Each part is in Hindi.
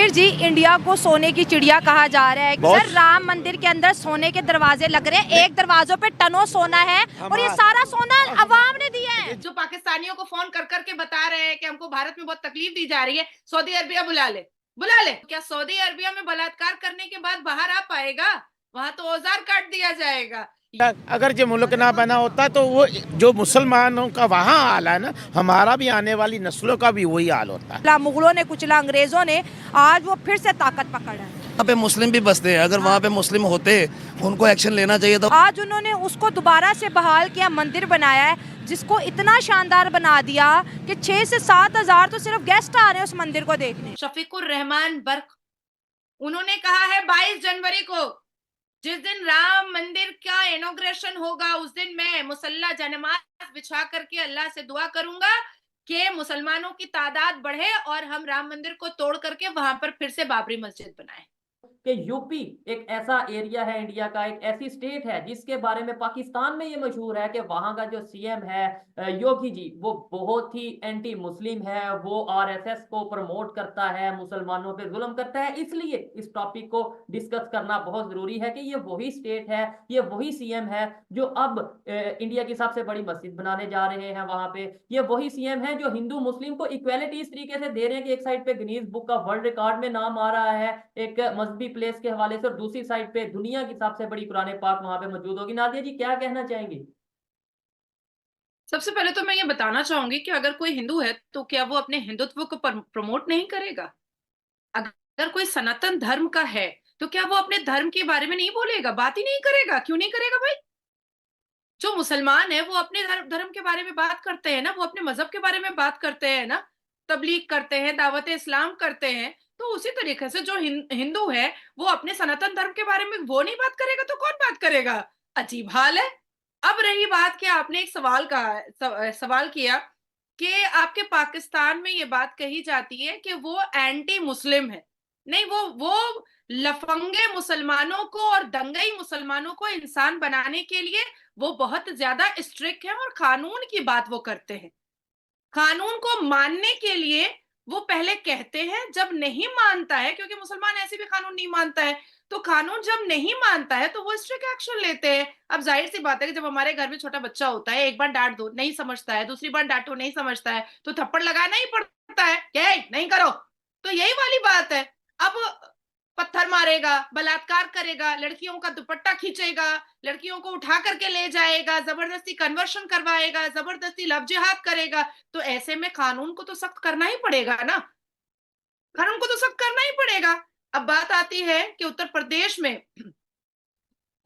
फिर जी इंडिया को सोने की चिड़िया कहा जा रहा है। सर राम मंदिर के अंदर सोने के दरवाजे लग रहे हैं, एक दरवाजों पे टनों सोना है और ये सारा सोना अवाम ने दिया है। जो पाकिस्तानियों को फोन कर करके बता रहे हैं कि हमको भारत में बहुत तकलीफ दी जा रही है, सऊदी अरबिया बुला ले। क्या सऊदी अरबिया में बलात्कार करने के बाद बाहर आ पाएगा? वहाँ तो औजार काट दिया जाएगा। अगर ये मुल्क ना बना होता तो वो जो मुसलमानों का वहाँ हाल है ना, हमारा भी आने वाली नस्लों का भी वही हाल होता है। मुगलों ने कुचला, अंग्रेजों ने, आज वो फिर से ताकत पकड़ा है। वहाँ पे मुस्लिम भी बसते हैं, अगर वहाँ पे मुस्लिम होते उनको एक्शन लेना चाहिए था। आज उन्होंने उसको दोबारा से बहाल किया, मंदिर बनाया है जिसको इतना शानदार बना दिया कि 6 से 7 हजार तो सिर्फ गेस्ट आ रहे हैं उस मंदिर को देखने। शफीकुर रहमान बर्क, उन्होंने कहा है 22 जनवरी को जिस दिन राम मंदिर का इनॉग्रेशन होगा उस दिन मैं मुसल्ला जनमाज बिछा करके अल्लाह से दुआ करूंगा कि मुसलमानों की तादाद बढ़े और हम राम मंदिर को तोड़ करके वहां पर फिर से बाबरी मस्जिद बनाएं। कि यूपी एक ऐसा एरिया है इंडिया का, एक ऐसी स्टेट है जिसके बारे में पाकिस्तान में ये मशहूर है कि वहां का जो सीएम है योगी जी, वो बहुत ही एंटी मुस्लिम है, वो आरएसएस को प्रमोट करता है, मुसलमानों पे जुल्म करता है। इसलिए इस टॉपिक को डिस्कस करना बहुत जरूरी है कि ये वही स्टेट है, ये वही सीएम है जो अब इंडिया की सबसे बड़ी मस्जिद बनाने जा रहे हैं वहां पे। ये वही सीएम है जो हिंदू मुस्लिम को इक्वेलिटी इस तरीके से दे रहे हैं कि एक साइड पे गिनीज बुक का वर्ल्ड रिकॉर्ड में नाम आ रहा है एक मजहबी प्लेस के हवाले से, और दूसरी साइड पे दुनिया की सबसे बड़ी कुरान पाक वहां पे मौजूद होगी। नादिया जी क्या कहना चाहेंगे? सबसे पहले तो मैं ये बताना चाहूंगी कि अगर कोई हिंदू है तो क्या वो अपने हिंदुत्व को प्रमोट नहीं करेगा? अगर कोई सनातन धर्म का है तो क्या वो अपने धर्म के बारे में नहीं बोलेगा, बात ही नहीं करेगा? क्यों नहीं करेगा भाई? जो मुसलमान है वो अपने धर्म के बारे में बात करते हैं ना, वो अपने मजहब के बारे में बात करते हैं ना, तबलीग करते हैं, दावत इस्लाम करते हैं। तो उसी तरीके से जो हिंदू है वो अपने सनातन धर्म के बारे में वो नहीं बात करेगा तो कौन बात करेगा? अजीब हाल है। अब रही बात कि आपने एक सवाल किया कि आपके पाकिस्तान में ये बात कही जाती है कि वो एंटी मुस्लिम है। नहीं, वो लफंगे मुसलमानों को और दंगई मुसलमानों को इंसान बनाने के लिए वो बहुत ज्यादा स्ट्रिक्ट है और कानून की बात वो करते हैं। कानून को मानने के लिए वो पहले कहते हैं, जब नहीं मानता है, क्योंकि मुसलमान ऐसे भी कानून नहीं मानता है, तो कानून जब नहीं मानता है तो वो स्ट्रिक्ट एक्शन लेते हैं। अब जाहिर सी बात है कि जब हमारे घर में छोटा बच्चा होता है, एक बार डांट दो नहीं समझता है, दूसरी बार डांटो नहीं समझता है, तो थप्पड़ लगाना ही पड़ता है, क्या नहीं करो। तो यही वाली बात है। अब पत्थर मारेगा, बलात्कार करेगा, लड़कियों का दुपट्टा खींचेगा, लड़कियों को उठा करके ले जाएगा, जबरदस्ती कन्वर्शन करवाएगा, जबरदस्ती लव जिहाद करेगा, तो ऐसे में कानून को तो सख्त करना ही पड़ेगा ना, कानून को तो सख्त करना ही पड़ेगा। अब बात आती है कि उत्तर प्रदेश में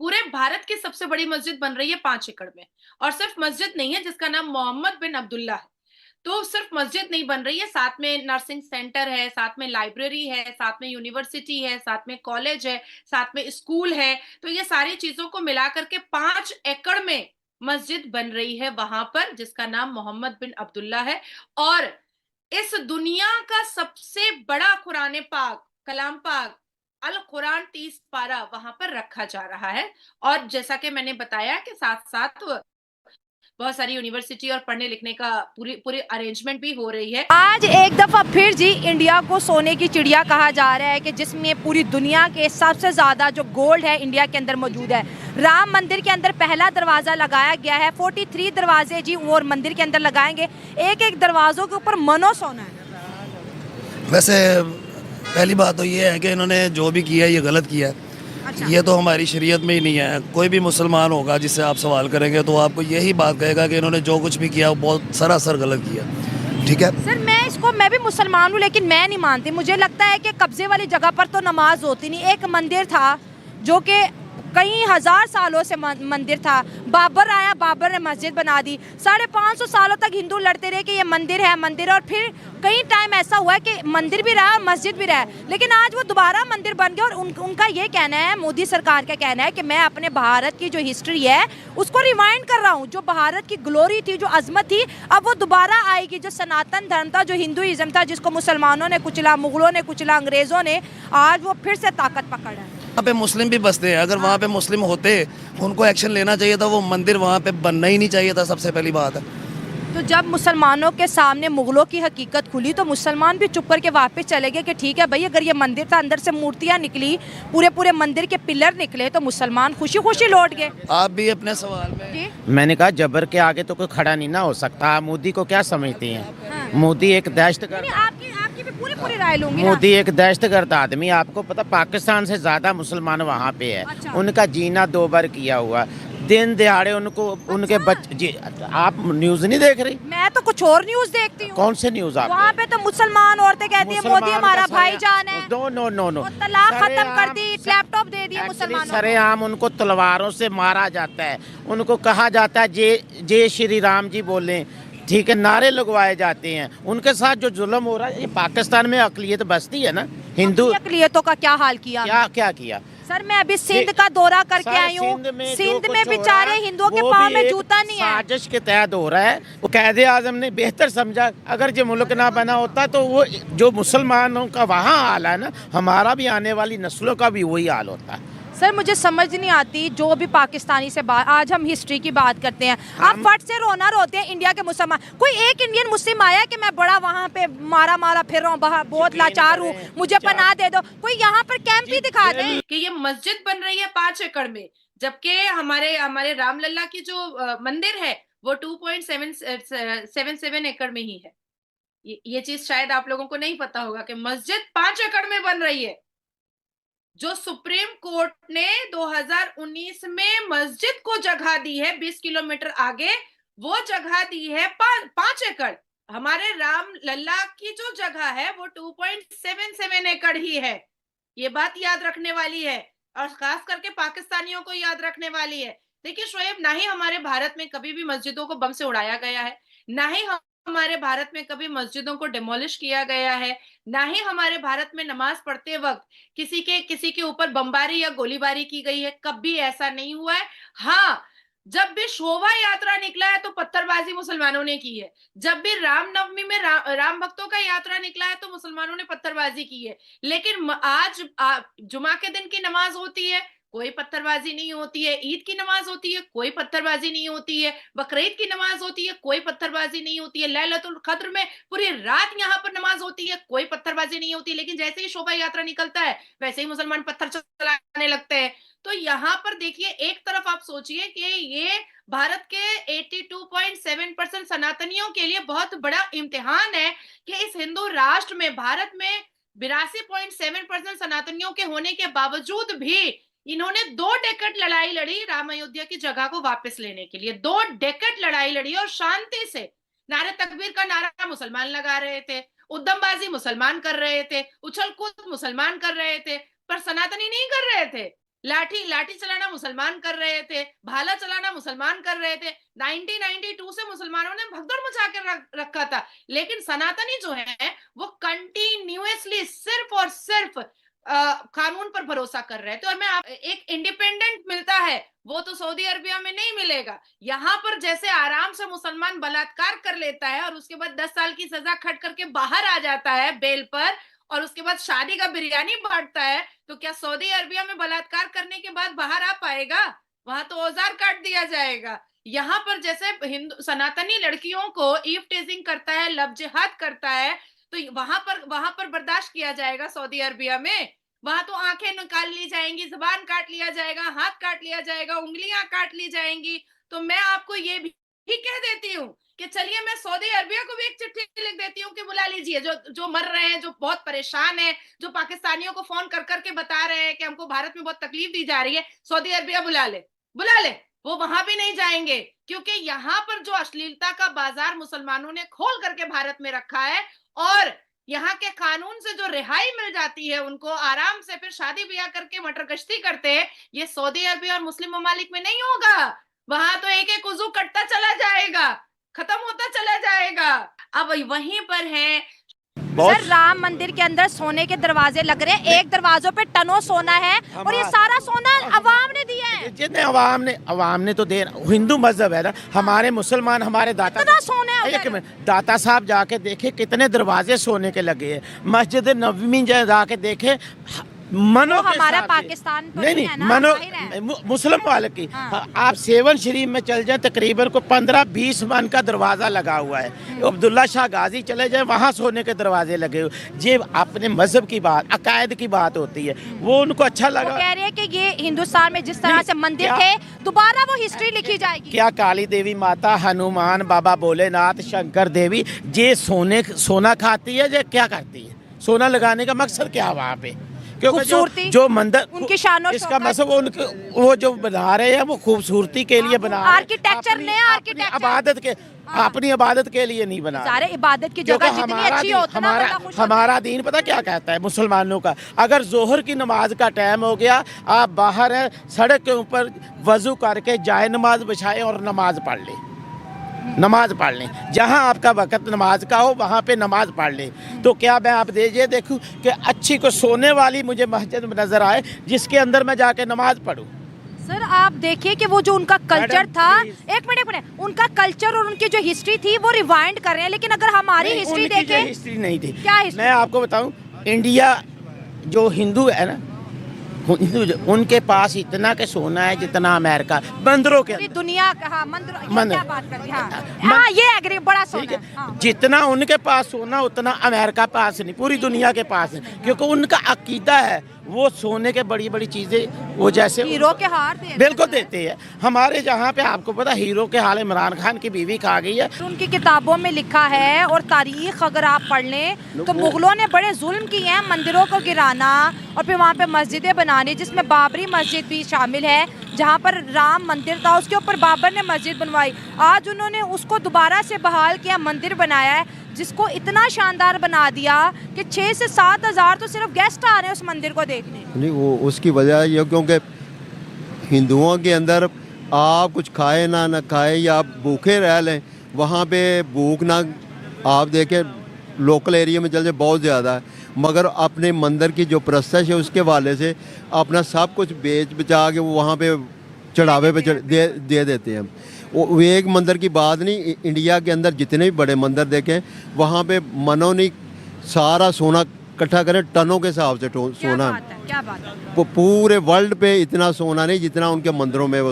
पूरे भारत की सबसे बड़ी मस्जिद बन रही है 5 एकड़ में, और सिर्फ मस्जिद नहीं है जिसका नाम मोहम्मद बिन अब्दुल्ला है। तो सिर्फ मस्जिद नहीं बन रही है, साथ में नर्सिंग सेंटर है, साथ में लाइब्रेरी है, साथ में यूनिवर्सिटी है, साथ में कॉलेज है, साथ में स्कूल है। तो ये सारी चीजों को मिलाकर के 5 एकड़ में मस्जिद बन रही है वहां पर, जिसका नाम मोहम्मद बिन अब्दुल्ला है। और इस दुनिया का सबसे बड़ा कुरान पाक, कलाम पाक, अल कुरान 30 पारा वहां पर रखा जा रहा है। और जैसा कि मैंने बताया कि साथ साथ बहुत सारी यूनिवर्सिटी और पढ़ने लिखने का पूरी अरेंजमेंट भी हो रही है। आज एक दफा फिर जी इंडिया को सोने की चिड़िया कहा जा रहा है कि जिसमें पूरी दुनिया के सबसे ज्यादा जो गोल्ड है इंडिया के अंदर मौजूद है। राम मंदिर के अंदर पहला दरवाजा लगाया गया है, 43 दरवाजे जी वो मंदिर के अंदर लगाएंगे, एक एक दरवाजों के ऊपर मनो सोना है। वैसे पहली बात तो ये है कि इन्होंने जो भी किया ये गलत किया है। अच्छा। ये तो हमारी शरीयत में ही नहीं है। कोई भी मुसलमान होगा जिससे आप सवाल करेंगे तो आपको यही बात कहेगा कि इन्होंने जो कुछ भी किया वो बहुत सरासर गलत किया। ठीक है सर, मैं भी मुसलमान हूँ लेकिन मैं नहीं मानती। मुझे लगता है कि कब्जे वाली जगह पर तो नमाज होती नहीं। एक मंदिर था जो कि कई हजार सालों से मंदिर था, बाबर आया, बाबर ने मस्जिद बना दी। 550 सालों तक हिंदू लड़ते रहे कि ये मंदिर है मंदिर, और फिर कई टाइम ऐसा हुआ है कि मंदिर भी रहा और मस्जिद भी रहा, लेकिन आज वो दोबारा मंदिर बन गया। और उनका ये कहना है, मोदी सरकार का कहना है कि मैं अपने भारत की जो हिस्ट्री है उसको रिवाइंड कर रहा हूँ। जो भारत की ग्लोरी थी, जो अजमत थी, अब वो दोबारा आएगी। जो सनातन धर्म था, जो हिंदुइज्म था, जिसको मुसलमानों ने कुचला, मुगलों ने कुचला, अंग्रेजों ने, आज वो फिर से ताकत पकड़ा है। वहाँ पे मुस्लिम भी बसते हैं, अगर वहाँ पे मुस्लिम होते उनको एक्शन लेना चाहिए था। वो मंदिर वहाँ पे बनना ही नहीं चाहिए था, सबसे पहली बात है। तो जब मुसलमानों के सामने मुगलों की हकीकत खुली तो मुसलमान भी चुप करके वापस चले गए कि ठीक है भाई, अगर ये मंदिर था, अंदर से मूर्तियां निकली, पूरे पूरे मंदिर के पिलर निकले, तो मुसलमान खुशी खुशी लौट गए। आप भी अपने सवाल में जी मैंने कहा जबर के आगे तो कोई खड़ा नहीं ना हो सकता। आप मोदी को क्या समझती हैं? हाँ। मोदी एक दहशतगर्द, नहीं, आपकी भी पूरी पूरी राय लूंगी ना। मोदी एक दहशतगर्द आदमी। आपको पता पाकिस्तान से ज्यादा मुसलमान वहाँ पे है। अच्छा। उनका जीना 2 बार किया हुआ, दिन दिहाड़े उनको उनके बच्चे जी। आप न्यूज नहीं देख रही? मैं तो कुछ और न्यूज देखती हूँ। कौन से न्यूज आप? वहाँ पे तो मुसलमान औरतें कहती है मोदी हमारा भाईजान है, नो नो नो नो, वो तलाक खत्म कर दी, लैपटॉप दे दिए मुसलमानों को। सरेआम उनको तलवारों से मारा जाता है। उनको कहा जाता है जय श्री राम जी बोलें, ठीक है, नारे लगवाए जाते हैं। उनके साथ जो जुल्म हो रहा है, ये पाकिस्तान में अकलियत बसती है ना, हिंदू। अकलियतों का क्या हाल किया? क्या किया? सर मैं अभी सिंध का दौरा करके आई हूँ। सिंध में बेचारे हिंदुओं के पाँव में जूता नहीं है। साजिश के तहत हो रहा है। वो कायदे आजम ने बेहतर समझा, अगर ये मुल्क ना बना होता तो वो जो मुसलमानों का वहाँ हाल है ना, हमारा भी आने वाली नस्लों का भी वही हाल होता है। सर मुझे समझ नहीं आती, जो भी पाकिस्तानी से बात, आज हम हिस्ट्री की बात करते हैं, आप फट से रोना रोते हैं इंडिया के मुसलमान। कोई एक इंडियन मुस्लिम आया कि मैं बड़ा वहाँ पे मारा फिर रहा हूँ, बहुत लाचार हूँ, मुझे पनाह दे दो? कोई यहाँ पर कैंप ही दिखा दे कि ये मस्जिद बन रही है 5 एकड़ में, जबकि हमारे रामलला की जो मंदिर है वो 2.77 एकड़ में ही है। ये चीज शायद आप लोगों को नहीं पता होगा कि मस्जिद 5 एकड़ में बन रही है। जो सुप्रीम कोर्ट ने 2019 में मस्जिद को जगह दी है 20 किलोमीटर आगे, वो जगह दी है 5 एकड़। हमारे राम लल्ला की जो जगह है वो 2.77 एकड़ ही है। ये बात याद रखने वाली है और खास करके पाकिस्तानियों को याद रखने वाली है। देखिए शोएब, ना ही हमारे भारत में कभी भी मस्जिदों को बम से उड़ाया गया है, ना ही हमारे भारत में कभी मस्जिदों को डिमोलिश किया गया है, ना ही हमारे भारत में नमाज पढ़ते वक्त किसी के ऊपर बमबारी या गोलीबारी की गई है। कभी ऐसा नहीं हुआ है। हाँ, जब भी शोभा यात्रा निकला है तो पत्थरबाजी मुसलमानों ने की है। जब भी रामनवमी में राम भक्तों का यात्रा निकला है तो मुसलमानों ने पत्थरबाजी की है। लेकिन आज जुमा के दिन की नमाज होती है, कोई पत्थरबाजी नहीं होती है। ईद की नमाज होती है, कोई पत्थरबाजी नहीं होती है। बकरीद की नमाज होती है, कोई पत्थरबाजी नहीं होती है। लैलतुल कद्र में पूरी रात यहाँ पर नमाज होती है, कोई पत्थरबाजी नहीं होती। लेकिन जैसे ही शोभा यात्रा निकलता है वैसे ही मुसलमान पत्थर चलाने लगते हैं। तो यहाँ पर देखिए, एक तरफ आप सोचिए कि ये भारत के 82.7% सनातनियों के लिए बहुत बड़ा इम्तिहान है कि इस हिंदू राष्ट्र में, भारत में 82.7% सनातनियों के होने के बावजूद भी इन्होंने 2 डेकेड लड़ाई लड़ी राम अयोध्या की जगह को वापस लेने के लिए। 2 डेकेड लड़ाई लड़ी और शांति से। नारे तकबीर का नारा मुसलमान लगा रहे थे, उद्दमबाजी मुसलमान कर रहे थे, उछल कूद मुसलमान कर रहे थे, पर सनातनी नहीं कर रहे थे। लाठी चलाना मुसलमान कर रहे थे, भाला चलाना मुसलमान कर रहे थे। 1992 से मुसलमानों ने भगदड़ मचा के रखा था। लेकिन सनातनी जो है वो कंटिन्यूअसली सिर्फ और सिर्फ कानून पर भरोसा कर रहे थे। और मैं एक इंडिपेंडेंट मिलता है वो तो सऊदी अरबिया में नहीं मिलेगा। यहाँ पर जैसे आराम से मुसलमान बलात्कार कर लेता है और उसके बाद 10 साल की सजा खट करके बाहर आ जाता है बेल पर, और उसके बाद शादी का बिरयानी बांटता है, तो क्या सऊदी अरबिया में बलात्कार करने के बाद बाहर आ पाएगा? वहां तो औजार काट दिया जाएगा। यहाँ पर जैसे हिंदू सनातनी लड़कियों को ईव टेजिंग करता है, लव जिहाद करता है, तो वहां पर बर्दाश्त किया जाएगा सऊदी अरबिया में? वहां तो आंखें निकाल ली जाएंगी, जुबान काट लिया जाएगा, हाथ काट लिया जाएगा, उंगलियां काट ली जाएंगी। तो मैं आपको ये भी कह देती हूँ कि चलिए मैं सऊदी अरबिया को भी एक चिट्ठी लिख देती हूँ कि बुला लीजिए जो मर रहे हैं, जो बहुत परेशान है, जो पाकिस्तानियों को फोन कर करके बता रहे हैं कि हमको भारत में बहुत तकलीफ दी जा रही है। सऊदी अरबिया बुला ले। वो वहां भी नहीं जाएंगे, क्योंकि यहाँ पर जो अश्लीलता का बाजार मुसलमानों ने खोल करके भारत में रखा है, और यहाँ के कानून से जो रिहाई मिल जाती है उनको, आराम से फिर शादी ब्याह करके मटर गश्ती करते हैं, ये सऊदी अरबिया और मुस्लिम ममालिक में नहीं होगा। वहां तो एक एक उजू कटता चला जाएगा, खत्म होता चला जाएगा। अब वहीं पर है सर, राम मंदिर के अंदर सोने के दरवाजे लग रहे हैं, एक दरवाजों पे टनों सोना है, और ये सारा सोना अवाम ने दिया है। जितने अवाम ने तो दे, हिंदू मजहब है ना, हमारे मुसलमान, हमारे दाता, सोने एक मिनट, दाता साहब जाके देखे कितने दरवाजे सोने के लगे हैं। मस्जिद नबवी जाके देखे मनो वो के हमारा हिसाब से। पाकिस्तान तो नहीं नहीं है नहीं ना, मनो बाहर है। मुस्लिम वाले की हाँ। आप सेवन शरीफ में चल जाए तकरीबन को 15-20 मन का दरवाज़ा लगा हुआ है। अब्दुल्ला शाह गाजी चले जाए वहाँ सोने के दरवाजे लगे हुए। ये अपने मजहब की बात अकायद की बात होती है, वो उनको अच्छा वो लगा। कह रहे हैं कि ये हिंदुस्तान में जिस तरह नहीं, से मंदिर क्या- थे दोबारा वो हिस्ट्री लिखी जाएगी। क्या काली देवी माता, हनुमान बाबा, भोलेनाथ, शंकर देवी ये सोना खाती है या क्या करती है? सोना लगाने का मकसद क्या है वहाँ पे? क्योंकि खूबसूरती, जो मंदिर उनकी शान और इसका शौकत। मतलब उनके वो जो बना रहे हैं वो खूबसूरती के लिए बना रहे हैं। आर्किटेक्चर अपनी- ने अपनी आर्किटेक्चर इबादत के अपनी इबादत के लिए नहीं बना रहे। सारे इबादत की क्योंकि जगह जितनी अच्छी हो उतना बंदा खुश होता है। हमारा दीन पता क्या कहता है मुसलमानों का, अगर जोहर की नमाज का टाइम हो गया, आप बाहर हैं सड़क के ऊपर वजू करके जाए नमाज बिछाएं और नमाज पढ़ लें, नमाज पढ़ लें। जहाँ आपका वक़्त नमाज का हो वहाँ पे नमाज पढ़ लें। तो क्या मैं आप ये देखूँ कि अच्छी को सोने वाली मुझे मस्जिद में नज़र आए जिसके अंदर मैं जाके नमाज पढ़ूँ? सर आप देखिए कि वो जो उनका कल्चर मैडम, था, प्लीज। एक मिनट, उनका कल्चर और उनकी जो हिस्ट्री थी वो रिवाइंड कर रहे हैं, लेकिन अगर हमारी नहीं, हिस्ट्री उनकी ये देखें हिस्ट्री नहीं थी। क्या हिस्ट्री? मैं आपको बताऊं, इंडिया जो हिंदू है ना, उनके पास इतना के सोना है जितना अमेरिका बंदरों के पूरी अंदर। दुनिया का, हाँ मंदिर, ये मंदिर। क्या बात करती है? हाँ ये एग्री, बड़ा ठीक सोना है, है। हाँ। जितना उनके पास सोना उतना अमेरिका पास नहीं, पूरी दुनिया के पास है, क्योंकि उनका अकीदा है वो सोने के बड़ी बड़ी चीजें वो जैसे हीरो के हार दे बिल्कुल देते हैं। हमारे जहाँ पे आपको पता हीरो के हाल इमरान खान की बीवी खा गई है। तो उनकी किताबों में लिखा है और तारीख अगर आप पढ़ लें तो मुगलों ने बड़े जुल्म किए हैं, मंदिरों को गिराना और फिर वहाँ पे मस्जिदें बनानी, जिसमें बाबरी मस्जिद भी शामिल है, जहाँ पर राम मंदिर था उसके ऊपर बाबर ने मस्जिद बनवाई। आज उन्होंने उसको दोबारा से बहाल किया, मंदिर बनाया है जिसको इतना शानदार बना दिया कि 6 से 7 हज़ार तो सिर्फ गेस्ट आ रहे हैं उस मंदिर को देखने। नहीं वो उसकी वजह ये क्योंकि हिंदुओं के अंदर आप कुछ खाए ना खाए या आप भूखे रह लें, वहाँ पे भूख ना आप देखें लोकल एरिया में चल जाए बहुत ज़्यादा है, मगर अपने मंदिर की जो प्रस्ताव है उसके वाले से अपना सब कुछ बेच बचा के वो वहाँ पे चढ़ावे पे दे देते हैं। वो एक मंदिर की बात नहीं, इंडिया के अंदर जितने भी बड़े मंदिर देखें वहाँ पे मनो नहीं सारा सोना इकट्ठा करें टनों के हिसाब से क्या सोना बात है, क्या बात है। पूरे वर्ल्ड पे इतना सोना नहीं जितना उनके मंदिरों में वो